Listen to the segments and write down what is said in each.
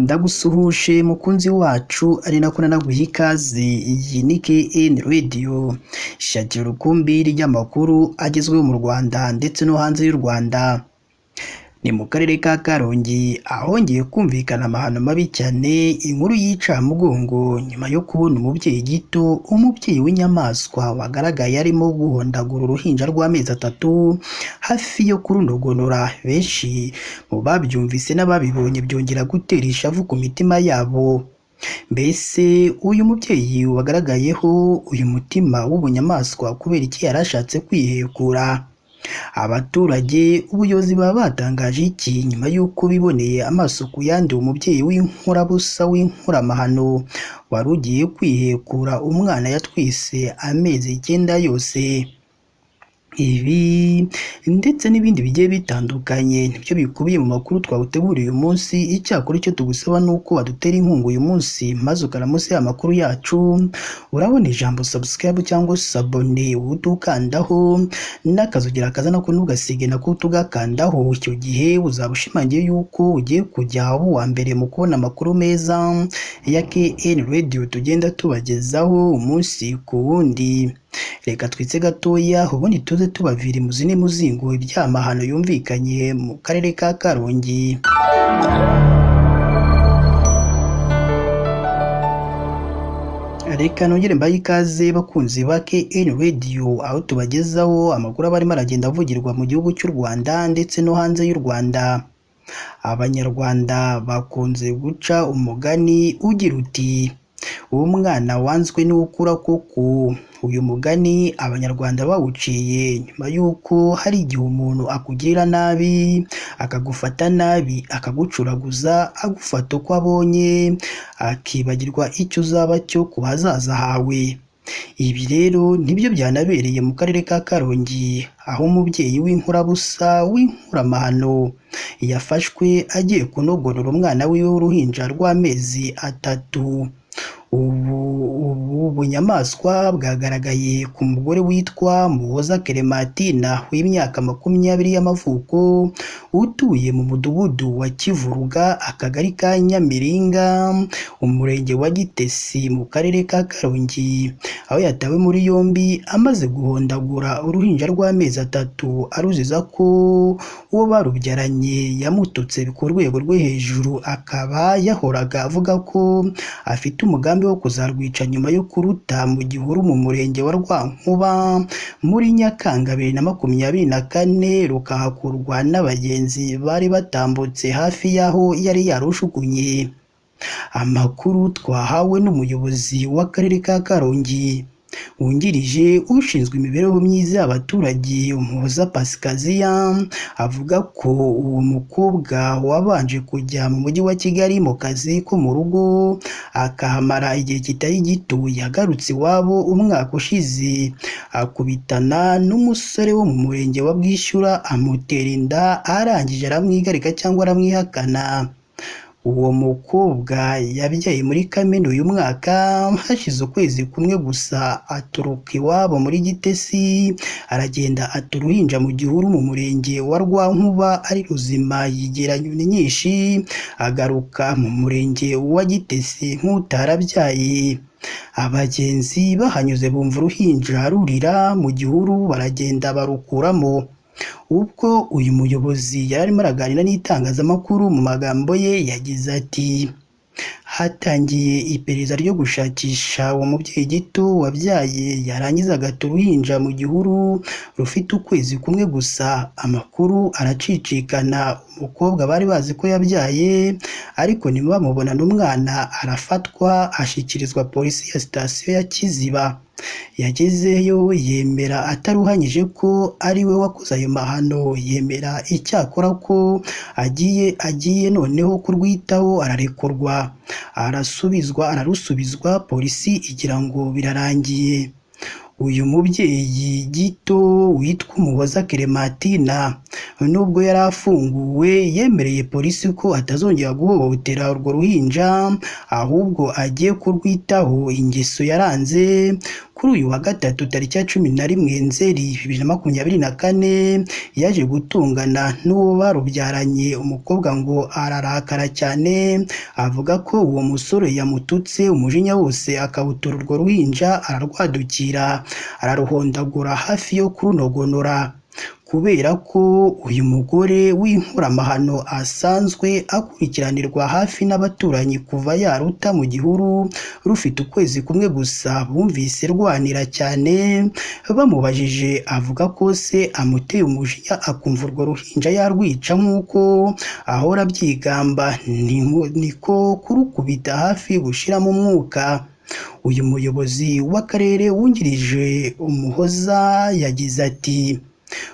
Ndagusuhuje mukunzi wacu ari nako nanaguha ikaze. Iyi ni KN Radio, shakira urukumbi ry'amakuru agezweho mu Rwanda ndetse no hanze y'u Rwanda. Ni mu karere ka Karongi ahongeye kumvikana amahano mabi cyane, inkuru y'incamugongo nyuma yo kubona umubyeyi gito, umubyeyi w'inyamaswa wagaragaye arimo guhondagura uruhinja rw'amezi 3 hafi yo kurunogonora. Benshi mu babyumvise n'ababibonye byongera gutera ishavu ku mitima yabo. Mbese uyu mubyeyi wagaragayeho uyu mutima w'ubunyamaswa kubera iki yarashatse kwihekura? Abaturage, ubuyobozi baba batangaje iki nyuma y'uko biboneye amaso ku yandi umubyeyi w'inkurabusa w'inkuramahano wari ugiye kwihekura umwana yatwise amezi 9 yose? Ibi ndetse n'ibindi bigiye bitandukanye nibyo bikubiye mu makuru twaguteguriye uyu munsi. Icyakora icyo tugusaba ni uko wadutera inkunga uyu munsi maze ukaramusi amakuru yacu, urabona ijambo subscribe cyangwa sabone utukandaho n'akazugira kaza nako ntugasige nako tugakandaho. Icyo gihe uzaba ushimangiye yuko ugiye kujya uwa mbere mu kubona amakuru meza ya KN Radio tugenda tubagezaho umunsi ku wundi. Reka twitse gatoya ubundi tuze tubavira imuzi n'umuzingo ibyamahano yumvikanye mu karere ka Karongi. Reka nongere mbaye ikaze bakunzi ba KN Radio, aho tubagezaho amakuru aba arimo aragenda avugirwa mu gihugu cy'u Rwanda ndetse no hanze y'u Rwanda. Abanyarwanda bakunze guca umugani ugira uti uwo mwana wanzwe ni ukura koko. Uyu mugani abanyarwanda bawuciye nyuma y'uko hari igihe umuntu akugirira nabi, akagufata nabi, akagucuraguza, agufata uko abonye, akibagirwa icyo uzaba cyo ku hazaza hawe. Ibi rero nibyo byanabereye mu karere ka Karongi, aho umubyeyi w'inkurabusa w'inkuramahano yafashwe agiye kunogonora umwana wiwe w'uruhinja rw'amezi 3. Ubu bunyamaswa bwagaragaye ku mugore witwa Muhoza Clementina w'imyaka 20 y'amavuko, utuye mu mudugudu wa Kivuruga, akagari ka Nyamiringa, umurenge wa Gitesi mu karere ka Karongi, aho yatawe muri yombi amaze guhondagura uruhinja rw'amezi 3 aruziza ko uwo barubyaranye yamututse ku rwego rwo hejuru. Akaba yahoraga avuga ko afite umugambi wo kuzarwica nyuma yo kuruta mu gihuru mu murenge wa Rwankuba muri Nyakanga 2024, rukahakurwa n'abagenzi bari batambutse hafi y'aho yari yarushugunye. Amakuru twahawe n'umuyobozi w'akarere ka Karongi wungirije ushinzwe imibereho myiza y'abaturage, Umuhoza Pasikaziya, avuga ko uwo mukobwa wabanje kujya mu mujyi wa Kigali mu kazi ko mu rugo akahamara igihe kitari gito, yagarutse iwabo umwaka ushize akubitana n'umusore wo mu murenge wa Bwishyura, amutera inda, arangije aramwigarika cyangwa aramwihakana. Uwo mukobwa yabyaye muri Kamena uyu mwaka, hashize ukwezi kumwe gusa aturuka iwabo muri Gitesi, aragenda ata uruhinja mu gihuru mu murenge wa Rwankuba ari ruzima, yigera Nyoni nyinshi, agaruka mu murenge wa Gitesi nk'utarabyaye. Abagenzi bahanyuze bumva uruhinja rurira mu gihuru, baragenda barukuramo. Ubwo uyu muyobozi yari arimo araganira n'itangazamakuru, mu magambo ye yagize ati hatangiye iperereza ryo gushakisha uwo mubyeyi gito wabyaye yarangiza agata uruhinja mu gihuru rufite ukwezi kumwe gusa. Amakuru aracicikana, umukobwa bari bazi ko yabyaye ariko ntibamubona n'umwana, arafatwa ashyikirizwa polisi ya sitasiyo ya Kiziba. Yagezeyo yemera ataruhanyije ko ari we wakoze ayo mahano, yemera icyakora ko agiye noneho kurwitaho, ararekurwa, ararusubizwa polisi igira ngo birarangiye. Uyu mubyeyi gito witwa Umuhoza Clementina nubwo yari afunguwe, yemereye polisi ko atazongera guhohotera urwo ruhinja, ahubwo agiye kurwitaho. Ingeso yaranze kuri uyu wa gatatu tariki ya 11 Nzeri 2024 yaje gutungana n'uwo barubyaranye. Umukobwa ngo ararakara cyane, avuga ko uwo musore yamututse, umujinya wose akawutura urwo ruhinja, ararwadukira araruhondagura hafi yo kurunogonora. Kubera ko uyu mugore w'inkoramahano asanzwe akurikiranirwa hafi n'abaturanyi kuva yaruta mu gihuru rufite ukwezi kumwe gusa, bumvise rwanira cyane. Bamubajije avuga ko se amuteye umujinya akumva urwo ruhinja yarwica nk'uko ahora abyigamba, niko kurukubita hafi gushiramo umwuka. Uyu muyobozi w'akarere wungirije Umuhoza yagize ati: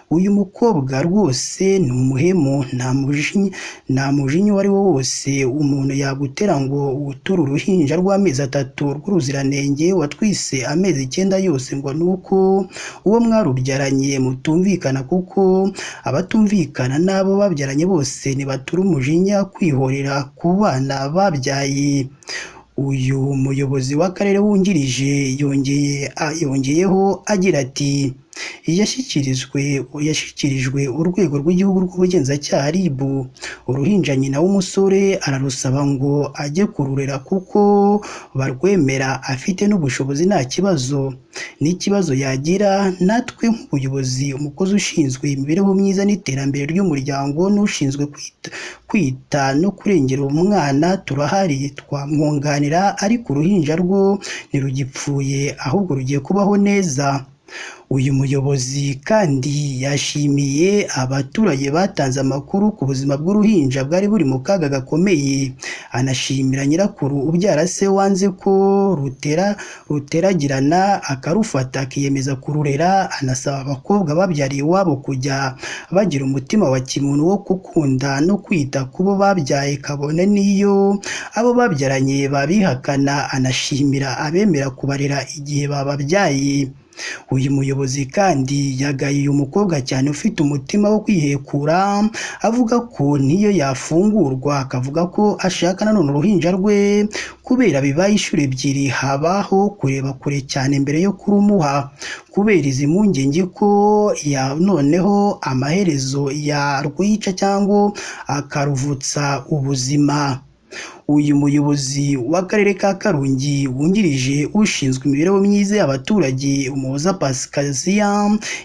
uyu mukobwa rwose ni umuhemu, nta mujinya uwo ari wo wose umuntu yagutera ngo uture uruhinja rw'amezi 3 rw'uruziranenge watwise amezi 9 yose, ngo nuko uwo mwarubyaranye mutumvikana, kuko abatumvikana n'abo babyaranye bose nibatura umujinya kwihorera ku bana babyaye. Uyu muyobozi w'akarere wungirije yongeyeho agira ati: yashyikirijwe urwego rw'igihugu rw'ubugenzacyaha RIB. Uruhinja nyina w'umusore ararusaba ngo ajye kururera kuko barwemera, afite n'ubushobozi, nta kibazo n'ikibazo yagira. Natwe nk'ubuyobozi, umukozi ushinzwe imibereho myiza n'iterambere ry'umuryango n'ushinzwe kwita no kurengera umwana turahari, twamwunganira, ariko uruhinja rwo ntirugipfuye ahubwo rugiye kubaho neza. Uyu muyobozi kandi yashimiye abaturage batanze amakuru ku buzima bw'uruhinja bwari buri mu kaga gakomeye, anashimira nyirakuru ubyara se wanze ko ruteragirana akarufata akiyemeza kururera. Anasaba abakobwa babyariye iwabo kujya bagira umutima wa kimuntu wo gukunda no kwita ku bo babyaye, kabone n'iyo abo babyaranye babihakana. Anashimira abemera kubarera igihe bababyaye. Uyu muyobozi kandi yagaye uyu mukobwa cyane ufite umutima wo kwihekura, avuga ko niyo yafungurwa akavuga ko ashaka nanone uruhinja rwe, kubera bibaye inshuro ebyiri habaho kureba kure cyane mbere yo kurumuha, kubera izi mpungenge ko noneho amaherezo yarwica cyangwa akaruvutsa ubuzima. Uyu muyobozi w'akarere ka Karongi wungirije ushinzwe imibereho myiza y'abaturage Umuhoza Pascasia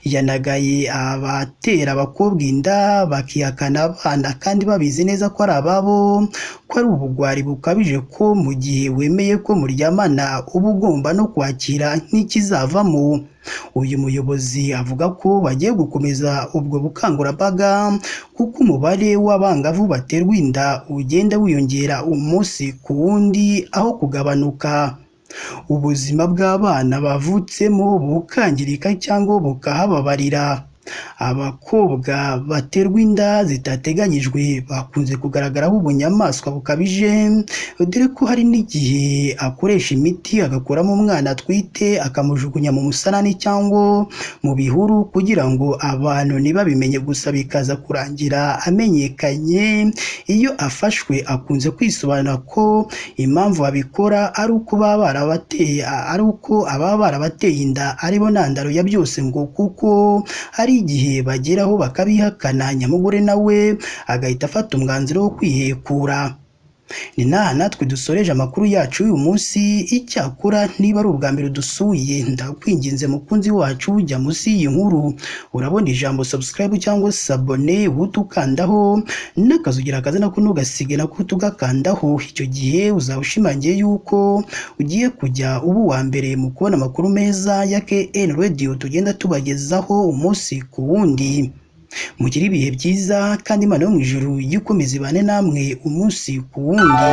yanagaye abatera abakobwa inda bakihakana abana kandi babizi neza ko ari ababo, ko ari ubugwari bukabije, ko mu gihe wemeye ko muryamana uba ugomba no kwakira nk'ikizavamo. Uyu muyobozi avuga ko bagiye gukomeza ubwo bukangurambaga kuko umubare w'abangavu baterwa inda ugenda wiyongera umunsi ku wundi aho kugabanuka. Ubuzima bw'abana bavutsemo bukangirika cyangwa bukahababarira. Abakobwa baterwa inda zitateganyijwe bakunze kugaragaraho ubunyamaswa bukabije, dore ko hari n'igihe akoresha imiti agakuramo umwana atwite akamujugunya mu musarani cyangwa mu bihuru kugira ngo abantu ntibabimenye, gusa bikaza kurangira amenyekanye. Iyo afashwe akunze kwisobanura ko impamvu abikora ari uko ababa barabateye inda aribo ntandaro ya byose, ngo kuko hari igihe bageraho bakabihakana, nyamugore nawe agahita afata umwanzuro wo kwihekura. Ni naha natwe dusoreje amakuru yacu uyu munsi. Icyakora niba ari ubwa mbere dusuye, ndakwinginze mukunzi wacu, jya munsi y'iyi nkuru urabona ijambo subscribe cyangwa sabone, utukandaho n'akazugira kaza nako ntugasige nako tugakandaho. Icyo gihe uzaba ushimangiye yuko ugiye kujya uba uwa mbere mu kubona amakuru meza ya KN Radio tugenda tubagezaho umunsi ku wundi. Mugire ibihe byiza kandi Imana yo mu ijuru ikomeze ibane namwe umunsi ku wundi.